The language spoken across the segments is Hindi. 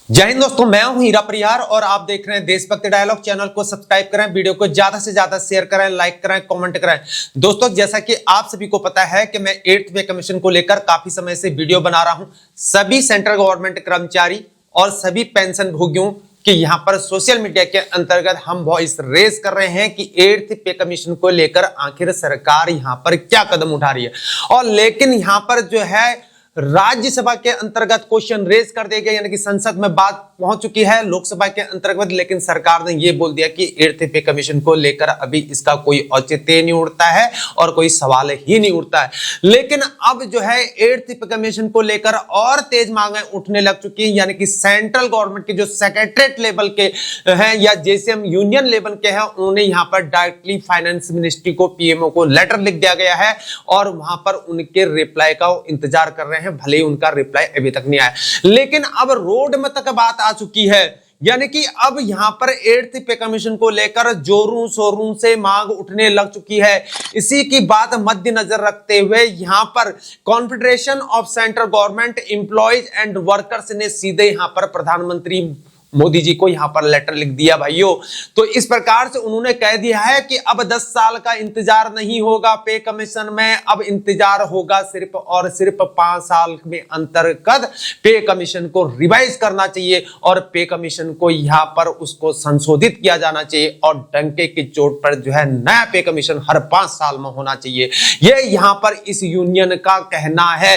जय हिंद दोस्तों, मैं हूं हीरा परिहार और आप देख रहे हैं देशभक्ति डायलॉग। चैनल को सब्सक्राइब करें, वीडियो को ज्यादा से ज्यादा शेयर करें, लाइक करें, कमेंट करें। दोस्तों, जैसा कि आप सभी को पता है कि मैं 8th पे कमीशन को लेकर काफी समय से वीडियो बना रहा हूं। सभी सेंट्रल गवर्नमेंट कर्मचारी और सभी पेंशन भोगियों कि यहां पर सोशल मीडिया के अंतर्गत हम वॉइस रेज कर रहे हैं कि 8th पे कमीशन को लेकर आखिर सरकार यहां पर क्या कदम उठा रही है। और लेकिन यहां पर जो है राज्यसभा के अंतर्गत क्वेश्चन रेज कर दिए गए, यानी कि संसद में बात पहुंच चुकी है लोकसभा के अंतर्गत, लेकिन सरकार ने यह बोल दिया कि 8th पे कमीशन को लेकर अभी इसका कोई औचित्य नहीं उठता है और कोई सवाल ही नहीं उठता है। लेकिन अब जो है 8th पे कमीशन को लेकर और तेज मांगे उठने लग चुकी है, यानी कि सेंट्रल गवर्नमेंट के जो सेक्रेटरीट लेवल के हैं या जेसीएम यूनियन लेवल के हैं, उन्होंने यहां पर डायरेक्टली फाइनेंस मिनिस्ट्री को, पीएमओ को लेटर लिख दिया गया है और वहां पर उनके रिप्लाई का इंतजार कर रहे हैं। भले ही उनका रिप्लाई अभी तक नहीं आया, लेकिन अब रोड में तक बात आ चुकी है, यानी कि अब यहां पर 8th पे कमीशन को लेकर जोरों शोरों से मांग उठने लग चुकी है। इसी की बात मद्देनजर रखते हुए यहां पर confederation of Central Government Employees and workers ने सीधे यहां पर प्रधानमंत्री मोदी जी को यहां पर लेटर लिख दिया भाइयों। तो इस प्रकार से उन्होंने कह दिया है कि अब 10 साल का इंतजार नहीं होगा पे कमीशन में, अब इंतजार होगा सिर्फ और सिर्फ 5 साल में अंतर्गत पे कमीशन को रिवाइज करना चाहिए और पे कमीशन को यहां पर उसको संशोधित किया जाना चाहिए और डंके की चोट पर जो है नया पे कमीशन हर 5 साल में होना चाहिए। यह यहां पर इस यूनियन का कहना है,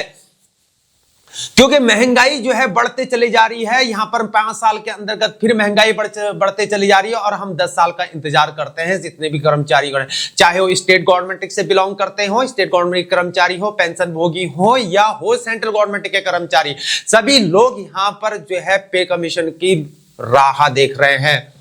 क्योंकि महंगाई जो है बढ़ते चली जा रही है। यहां पर 5 साल के अंतर्गत फिर महंगाई बढ़ते चली जा रही है और हम 10 साल का इंतजार करते हैं। जितने भी कर्मचारी चाहे वो स्टेट गवर्नमेंट से बिलोंग करते हो, स्टेट गवर्नमेंट के कर्मचारी हो, पेंशन भोगी हो या हो सेंट्रल गवर्नमेंट के कर्मचारी, सभी लोग यहां पर जो है पे कमीशन की राह देख रहे हैं।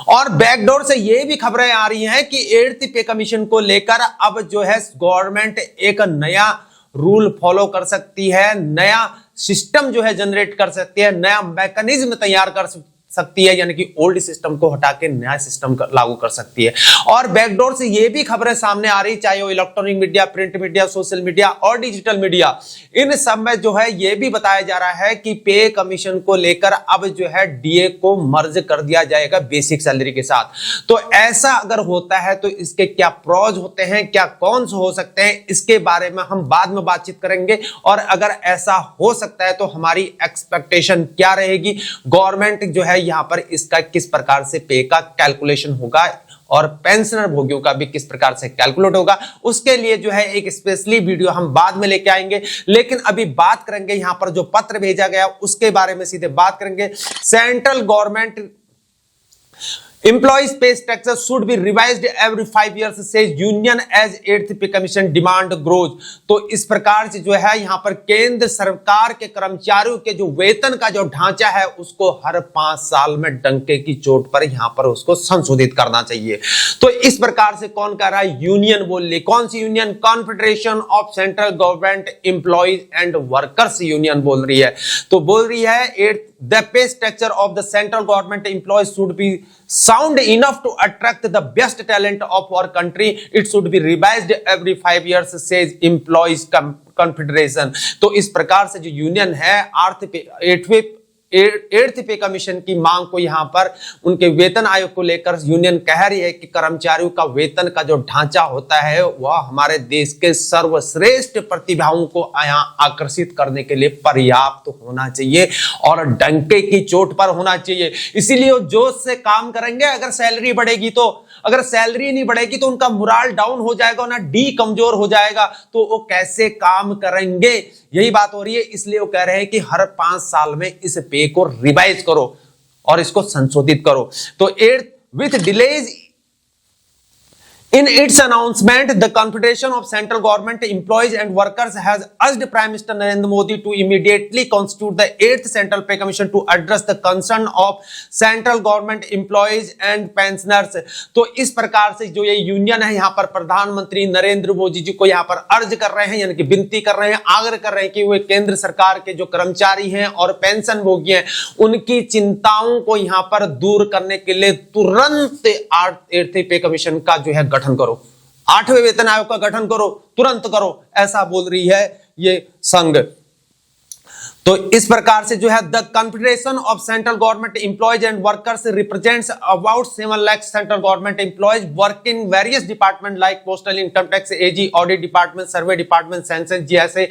और बैकडोर से ये भी खबरें आ रही हैं कि 8th पे कमीशन को लेकर अब जो है गवर्नमेंट एक नया रूल फॉलो कर सकती है, नया सिस्टम जो है जनरेट कर सकती है, नया मैकेनिज्म तैयार कर सकती है, यानी कि ओल्ड सिस्टम को हटा के नया सिस्टम लागू कर सकती है। और बैकडोर से ये भी खबरें सामने आ रही, चाहे वो electronic media, print media, social media और डिजिटल मीडिया, इन सब में जो है ये भी बताया जा रहा है कि पे कमीशन को लेकर अब जो है डीए को मर्ज कर दिया जाएगा बेसिक सैलरी के साथ। तो ऐसा अगर होता है तो इसके क्या प्रोज होते हैं, क्या कॉन्स हो सकते हैं, इसके बारे में हम बाद में बातचीत करेंगे। और अगर ऐसा हो सकता है तो हमारी एक्सपेक्टेशन क्या रहेगी, गवर्नमेंट जो है यहां पर इसका किस प्रकार से पे का कैलकुलेशन होगा और पेंशनर भोगियों का भी किस प्रकार से कैलकुलेट होगा, उसके लिए जो है एक स्पेशली वीडियो हम बाद में लेके आएंगे। लेकिन अभी बात करेंगे यहां पर जो पत्र भेजा गया उसके बारे में, सीधे बात करेंगे। Central government Employees pay structure should be revised every 5 years, says union as 8th pay commission demand grows। तो इस प्रकार से जो है यहाँ पर केंद्र सरकार के कर्मचारियों के जो वेतन का जो ढांचा है उसको हर 5 साल में डंके की चोट पर यहाँ पर उसको संशोधित करना चाहिए। तो इस प्रकार से कौन कह रहा है? यूनियन बोल रही। कौन सी union? Confederation of Central Government Employees and Workers Union बोल रही है। तो बोल रही है the pay structure of the central government employees should be sound enough to attract the best talent of our country. It should be revised every 5 years, says employees confederation। तो इस प्रकार से जो यूनियन है 8th पे कमीशन की मांग को यहां पर उनके वेतन आयोग को लेकर यूनियन कह रही है कि कर्मचारियों का वेतन का जो ढांचा होता है वह हमारे देश के सर्वश्रेष्ठ प्रतिभाओं को यहां आकर्षित करने के लिए पर्याप्त होना चाहिए और डंके की चोट पर होना चाहिए। इसीलिए वो जोश से काम करेंगे। अगर सैलरी बढ़ेगी तो, अगर सैलरी नहीं बढ़ेगी तो उनका मोरल डाउन हो जाएगा, ना डी कमजोर हो जाएगा, तो वो कैसे काम करेंगे? यही बात हो रही है। इसलिए वो कह रहे हैं कि हर 5 साल में इस पे को रिवाइज करो और इसको संशोधित करो। तो with delays in its announcement, the Confederation of Central Government Employees and Workers has urged Prime Minister Narendra Modi to immediately constitute the 8th Central Pay Commission to address the concern of Central Government Employees and Pensioners। तो इस प्रकार से जो ये यूनियन है यहाँ पर प्रधानमंत्री नरेंद्र मोदी जी को यहाँ पर अर्ज कर रहे हैं, यानी कि विनती कर रहे हैं, आग्रह कर रहे हैं कि वे केंद्र सरकार के जो कर्मचारी हैं और पेंशन भोगी हैं उनकी चिंताओं को यहाँ पर दूर करने के लिए तुरंत 8th पे कमीशन का जो है गठन करो, 8वें वेतन आयोग का गठन करो, तुरंत करो, ऐसा बोल रही है ये संघ। तो इस प्रकार से जो है the confederation of Central Government Employees and workers represents about 7 lakh central Government employees work in various department like postal, income tax, AG, audit department, survey department, census, GSA,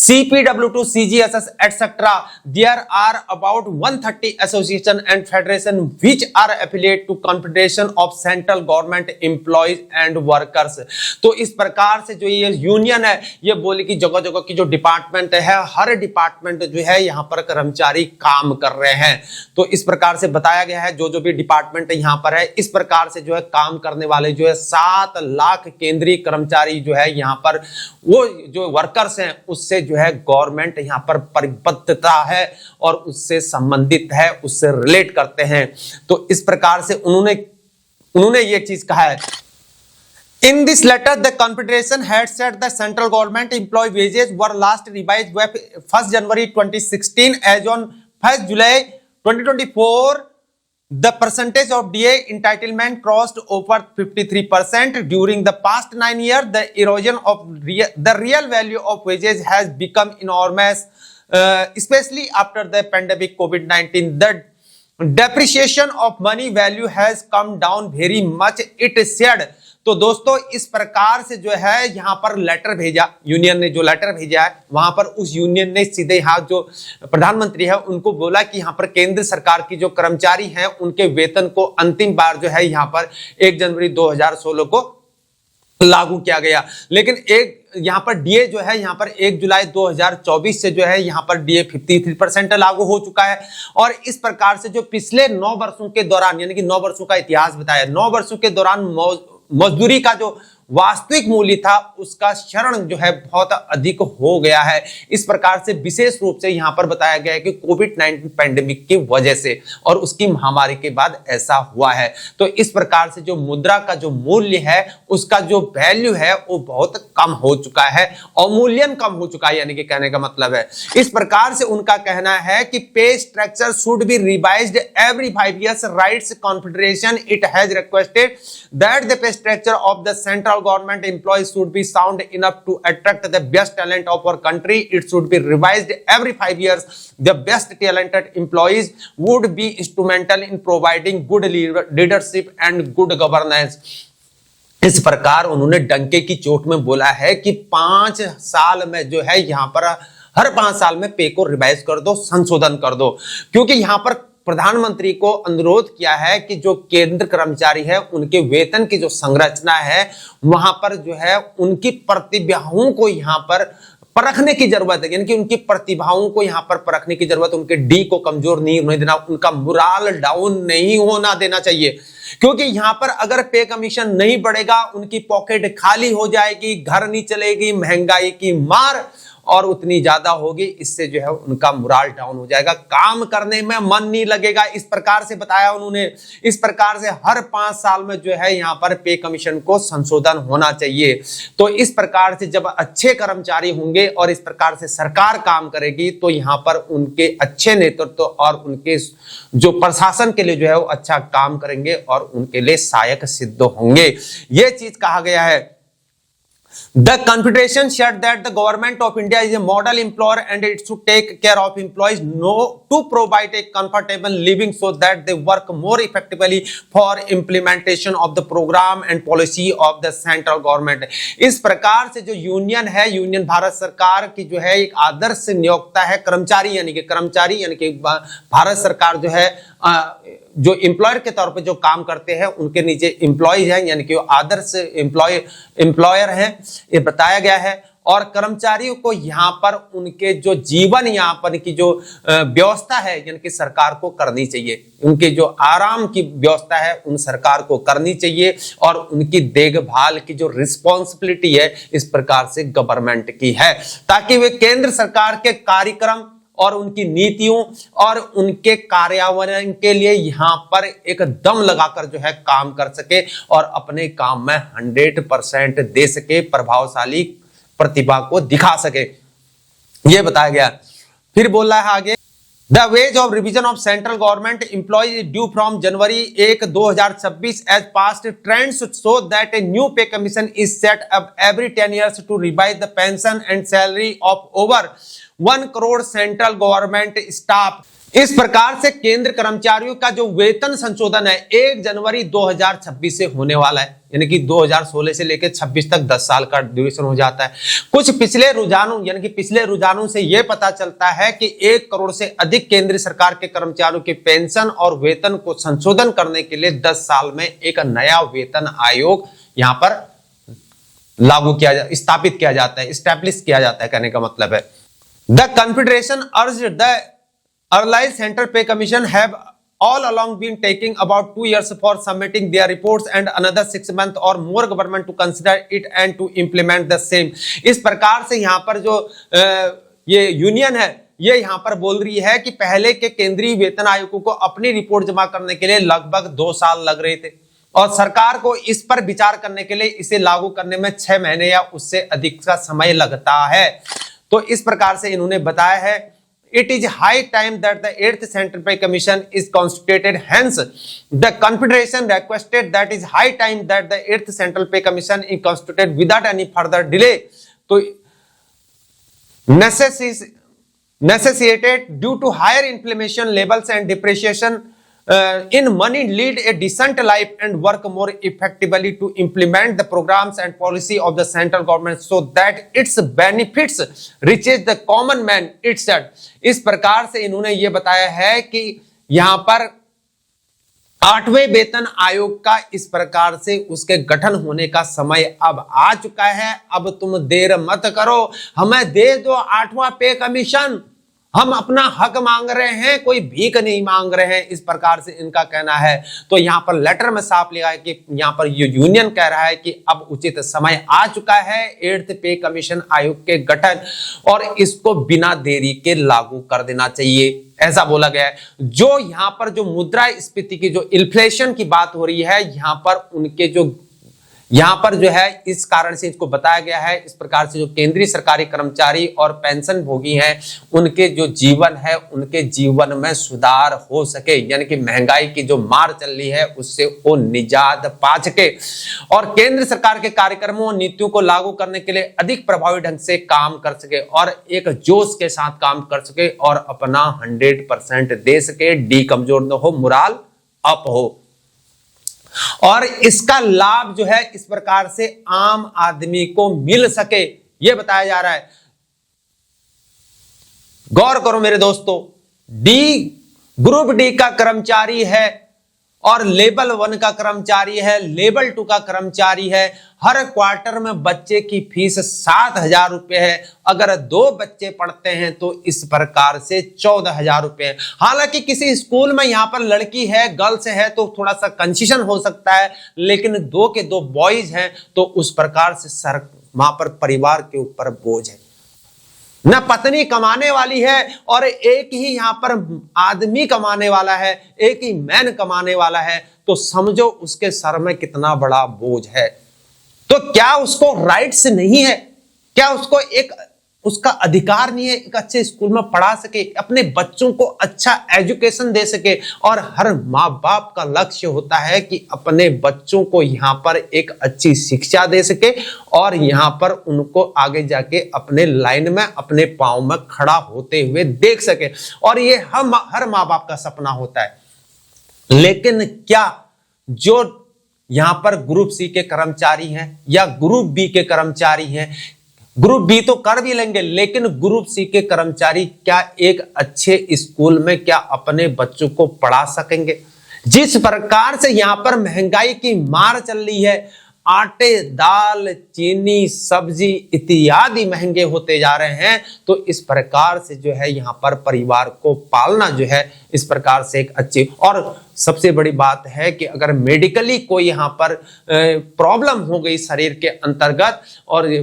CPW2, CGSS etc. There are about 130 association and federation which are affiliate to Confederation of Central Government Employees and Workers। तो इस प्रकार से जो ये यूनियन है ये बोले कि जगह जगह की जो डिपार्टमेंट है, हर डिपार्टमेंट जो है यहाँ पर कर्मचारी काम कर रहे हैं। तो इस प्रकार से बताया गया है जो जो भी डिपार्टमेंट यहाँ पर है, इस प्रकार से जो है काम करने वाले जो है 7 लाख केंद्रीय कर्मचारी जो है यहाँ पर वो जो वर्कर्स हैं उससे जो है गवर्नमेंट यहाँ पर परिबद्धता है और उससे संबंधित है, उससे रिलेट करते हैं। तो इस प्रकार से उन्होंने ये चीज कहा है। In this letter, the Confederation had said the central government employee wages were last revised by 1st January 2016. As on 1st July 2024, the percentage of DA entitlement crossed over 53%. During the past 9 years, the erosion of the real value of wages has become enormous, especially after the pandemic COVID-19. The depreciation of money value has come down very much, it said। तो दोस्तों इस प्रकार से जो है यहाँ पर लेटर भेजा, यूनियन ने जो लेटर भेजा है वहां पर उस यूनियन ने सीधे यहाँ जो प्रधानमंत्री है उनको बोला कि यहाँ पर केंद्र सरकार की जो कर्मचारी हैं उनके वेतन को अंतिम बार जो है यहाँ पर 1 जनवरी 2016 को लागू किया गया। लेकिन एक यहाँ पर डीए जो है यहाँ पर 1 जुलाई 2024 से जो है यहाँ पर डीए 53% लागू हो चुका है। और इस प्रकार से जो पिछले 9 वर्षों के दौरान, यानी कि 9 वर्षों का इतिहास बताया, 9 वर्षों के दौरान मजदूरी का जो वास्तविक मूल्य था उसका क्षरण जो है बहुत अधिक हो गया है। इस प्रकार से विशेष रूप से यहाँ पर बताया गया है कि कोविड-19 पैंडेमिक की वजह से और उसकी महामारी के बाद ऐसा हुआ है। तो इस प्रकार से जो मुद्रा का जो मूल्य है उसका जो वैल्यू है वो बहुत कम हो चुका है, अवमूल्यन कम हो चुका है, यानी कि कहने का मतलब है। इस प्रकार से उनका कहना है कि पे structure should be revised every 5 years। Rights confederation it has requested that the pay structure of the central government employees should be sound enough to attract the best talent of our country। It should be revised every 5 years। The best talented employees would be instrumental in providing good leadership and good governance। इस प्रकार उन्होंने डंके की चोट में बोला है कि 5 साल में जो है यहाँ पर हर 5 साल में पे को रिवाइज कर दो, संशोधन कर दो, क्योंकि यहाँ पर प्रधानमंत्री को अनुरोध किया है कि जो केंद्र कर्मचारी है उनके वेतन की जो संरचना है वहां पर जो है उनकी प्रतिभाओं को यहाँ पर परखने की जरूरत है, यानी कि उनकी प्रतिभाओं को यहाँ पर परखने की जरूरत है। उनके डी को कमजोर नहीं होने देना, उनका मोरल डाउन नहीं होना देना चाहिए, क्योंकि यहाँ पर अगर पे कमीशन नहीं बढ़ेगा उनकी पॉकेट खाली हो जाएगी, घर नहीं चलेगी, महंगाई की मार और उतनी ज्यादा होगी, इससे जो है उनका मोरल डाउन हो जाएगा, काम करने में मन नहीं लगेगा। इस प्रकार से बताया उन्होंने। इस प्रकार से हर 5 साल में जो है यहाँ पर पे कमीशन को संशोधन होना चाहिए। तो इस प्रकार से जब अच्छे कर्मचारी होंगे और इस प्रकार से सरकार काम करेगी तो यहाँ पर उनके अच्छे नेतृत्व और उनके जो प्रशासन के लिए जो है वो अच्छा काम करेंगे और उनके लिए सहायक सिद्ध होंगे। ये चीज कहा गया है। The Confederation said that the government of India is a model employer and it should take care of employees to provide a comfortable living so that they work more effectively for implementation of the program and policy of the central government। इस प्रकार से जो यूनियन है, यूनियन भारत सरकार की जो है एक आदर्श नियोक्ता है कर्मचारी, यानी कि भारत सरकार जो है जो एम्प्लॉयर के तौर पे जो काम करते हैं उनके नीचे एम्प्लॉयज हैं, यानी कि आदर्श एम्प्लॉयर हैं, ये बताया गया है। और कर्मचारियों को यहाँ पर उनके जो जीवन यापन की जो व्यवस्था है यानी कि सरकार को करनी चाहिए, उनके जो आराम की व्यवस्था है उन सरकार को करनी चाहिए और उनकी देखभाल की जो रिस्पॉन्सिबिलिटी है इस प्रकार से गवर्नमेंट की है, ताकि वे केंद्र सरकार के कार्यक्रम और उनकी नीतियों और उनके कार्यान्वयन के लिए यहाँ पर एक दम लगाकर जो है काम कर सके और अपने काम में 100% दे सके, प्रभावशाली प्रतिभा को दिखा सके, ये बताया गया। फिर बोल रहा है आगे, The wage of revision of central government employees is due from January 1, 2026 as past trends show that a new pay commission is set up every 10 years to revise the pension and salary of over 1 crore central government staff. इस प्रकार से केंद्र कर्मचारियों का जो वेतन संशोधन है 1 जनवरी 2026 से होने वाला है, यानी कि 2016 से लेकर 26 तक 10 साल का ड्यूरेशन हो जाता है। कुछ पिछले रुझानों यानी कि पिछले रुझानों से यह पता चलता है कि 1 करोड़ से अधिक केंद्र सरकार के कर्मचारियों के पेंशन और वेतन को संशोधन करने के लिए 10 साल में एक नया वेतन आयोग यहां पर लागू किया स्थापित किया जाता है, स्टैब्लिश किया जाता है, कहने का मतलब है। The confederation urged the Allied Central Pay Commission have all along been taking about 2 years for submitting their reports and another 6 months or more government to consider it and to implement the same। इस प्रकार से यहाँ पर जो ये यूनियन है ये यहाँ पर बोल रही है कि पहले के केंद्रीय वेतन आयोगों को अपनी रिपोर्ट जमा करने के लिए लगभग 2 साल लग रहे थे और सरकार को इस पर विचार करने के लिए इसे लागू करने में 6 महीने या उससे अधिक का समय लगता है। तो इस प्रकार से इन्होंने बताया है It is high time that the 8th Central Pay Commission is constituted. Hence, the Confederation requested that is high time that the 8th Central Pay Commission is constituted without any further delay. So, necessitated due to higher inflation levels and depreciation in money lead a decent life and work more effectively to implement the programs and policy of the central government so that its benefits reaches the common man itself। इस प्रकार से इन्होंने ये बताया है कि यहां पर 8वें वेतन आयोग का इस प्रकार से उसके गठन होने का समय अब आ चुका है। अब तुम देर मत करो, हमें दे दो 8वां पे कमीशन, हम अपना हक मांग रहे हैं, कोई भीख नहीं मांग रहे हैं, इस प्रकार से इनका कहना है। तो यहां पर लेटर में साफ लिखा है कि यहां पर ये यूनियन कह रहा है कि अब उचित समय आ चुका है 8th पे कमीशन आयोग के गठन और इसको बिना देरी के लागू कर देना चाहिए, ऐसा बोला गया है। जो यहां पर जो मुद्रास्फीति की जो इन्फ्लेशन की बात हो रही है यहां पर उनके जो यहां पर जो है इस कारण से इसको बताया गया है। इस प्रकार से जो केंद्रीय सरकारी कर्मचारी और पेंशन भोगी हैं उनके जो जीवन है उनके जीवन में सुधार हो सके, यानी कि महंगाई की जो मार चल रही है उससे वो निजात पा सके और केंद्र सरकार के कार्यक्रमों और नीतियों को लागू करने के लिए अधिक प्रभावी ढंग से काम कर सके और एक जोश के साथ काम कर सके और अपना 100% दे सके, डी कमजोर न हो, मुराल अप हो। और इसका लाभ जो है इस प्रकार से आम आदमी को मिल सके यह बताया जा रहा है। गौर करो मेरे दोस्तों, ग्रुप डी का कर्मचारी है और लेवल 1 का कर्मचारी है, लेवल 2 का कर्मचारी है। हर क्वार्टर में बच्चे की फीस 7,000 रुपए है। अगर 2 बच्चे पढ़ते हैं तो इस प्रकार से 14,000 रुपए है। हालांकि किसी स्कूल में यहां पर लड़की है, गर्ल्स है तो थोड़ा सा कंसेशन हो सकता है, लेकिन 2 के 2 बॉयज हैं तो उस प्रकार से वहां पर परिवार के ऊपर बोझ है। न पत्नी कमाने वाली है और एक ही यहां पर आदमी कमाने वाला है, एक ही मैन कमाने वाला है, तो समझो उसके सर में कितना बड़ा बोझ है। तो क्या उसको राइट्स नहीं है? क्या उसको एक उसका अधिकार नहीं है एक अच्छे स्कूल में पढ़ा सके, अपने बच्चों को अच्छा एजुकेशन दे सके? और हर माँ बाप का लक्ष्य होता है कि अपने बच्चों को यहाँ पर एक अच्छी शिक्षा दे सके और यहाँ पर उनको आगे जाके अपने लाइन में अपने पांव में खड़ा होते हुए देख सके, और ये हर माँ बाप का सपना होता है। लेकिन क्या जो यहां पर ग्रुप सी के कर्मचारी हैं या ग्रुप बी के कर्मचारी हैं, ग्रुप बी तो कर भी लेंगे लेकिन ग्रुप सी के कर्मचारी क्या एक अच्छे स्कूल में क्या अपने बच्चों को पढ़ा सकेंगे? जिस प्रकार से यहां पर महंगाई की मार चल रही है, आटे, दाल, चीनी, सब्जी इत्यादि महंगे होते जा रहे हैं, तो इस प्रकार से जो है यहाँ पर परिवार को पालना जो है इस प्रकार से एक अच्छी, और सबसे बड़ी बात है कि अगर मेडिकली कोई यहाँ पर प्रॉब्लम हो गई शरीर के अंतर्गत और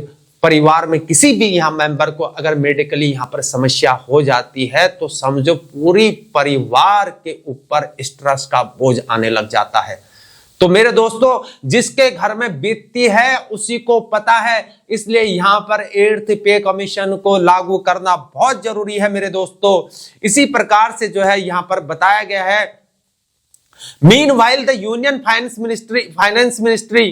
परिवार में किसी भी यहाँ मेंबर को अगर मेडिकली यहाँ पर समस्या हो जाती है तो समझो पूरी परिवार के ऊपर स्ट्रेस का बोझ आने लग जाता है। तो मेरे दोस्तों, जिसके घर में बीतती है उसी को पता है, इसलिए यहां पर 8th पे कमीशन को लागू करना बहुत जरूरी है मेरे दोस्तों। इसी प्रकार से जो है यहां पर बताया गया है, meanwhile the union finance ministry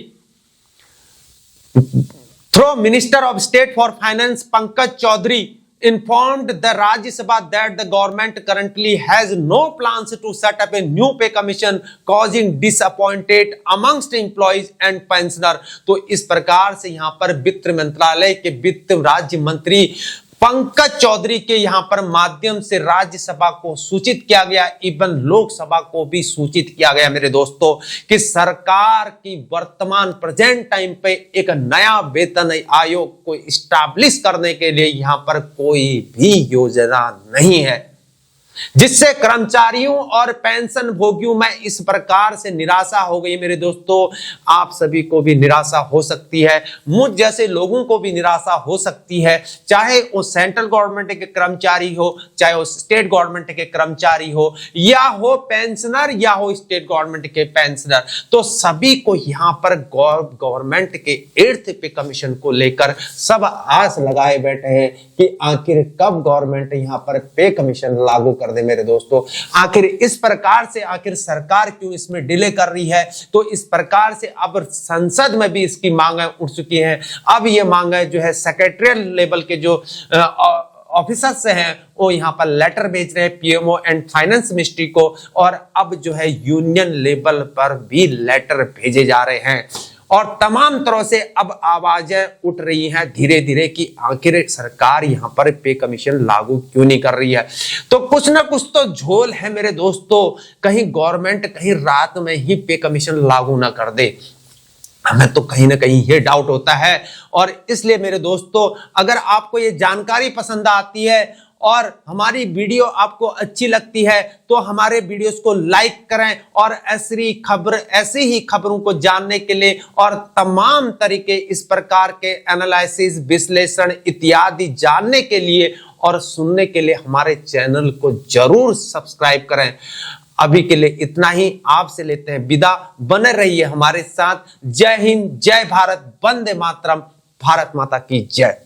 through minister of state for finance Pankaj Chaudhary informed the Rajya Sabha that the government currently has no plans to set up a new pay commission, causing disappointed amongst employees and pensioners। तो इस प्रकार से यहां पर वित्त मंत्रालय के वित्त राज्य मंत्री पंकज चौधरी के यहां पर माध्यम से राज्यसभा को सूचित किया गया, इवन लोकसभा को भी सूचित किया गया मेरे दोस्तों, कि सरकार की वर्तमान प्रेजेंट टाइम पे एक नया वेतन आयोग को इस्टैब्लिश करने के लिए यहां पर कोई भी योजना नहीं है, जिससे कर्मचारियों और पेंशन भोगियों में इस प्रकार से निराशा हो गई मेरे दोस्तों। आप सभी को भी निराशा हो सकती है, मुझ जैसे लोगों को भी निराशा हो सकती है, चाहे वो सेंट्रल गवर्नमेंट के कर्मचारी हो, चाहे वो स्टेट गवर्नमेंट के कर्मचारी हो, या हो पेंशनर या हो स्टेट गवर्नमेंट के पेंशनर। तो सभी को यहां पर गवर्नमेंट के 8th पे कमीशन को लेकर सब आस लगाए बैठे हैं कि आखिर कब गवर्नमेंट यहां पर पे कमीशन लागू कर दे मेरे दोस्तों। आखिर इस प्रकार से आखिर सरकार क्यों इसमें डिले कर रही है? तो इस प्रकार से अब संसद में भी इसकी मांगें उठ चुकी हैं। अब ये मांगें जो है सेक्रेटरियल लेवल के जो ऑफिसर्स हैं वो यहां पर लेटर भेज रहे हैं पीएमओ एंड फाइनेंस मिनिस्ट्री को, और अब जो है यूनियन लेवल पर भी लेटर भेजे जा रहे हैं, और तमाम तरह से अब आवाजें उठ रही हैं धीरे धीरे कि आखिर सरकार यहां पर पे कमीशन लागू क्यों नहीं कर रही है। तो कुछ ना कुछ तो झोल है मेरे दोस्तों, कहीं गवर्नमेंट कहीं रात में ही पे कमीशन लागू ना कर दे, हमें तो कहीं ना कहीं ये डाउट होता है। और इसलिए मेरे दोस्तों, अगर आपको ये जानकारी पसंद आती है और हमारी वीडियो आपको अच्छी लगती है तो हमारे वीडियोस को लाइक करें, और ऐसी ही खबरों को जानने के लिए और तमाम तरीके इस प्रकार के एनालिसिस, विश्लेषण इत्यादि जानने के लिए और सुनने के लिए हमारे चैनल को जरूर सब्सक्राइब करें। अभी के लिए इतना ही, आपसे लेते हैं विदा, बने रहिए हमारे साथ। जय हिंद, जय भारत, वंदे मातरम, भारत माता की जय।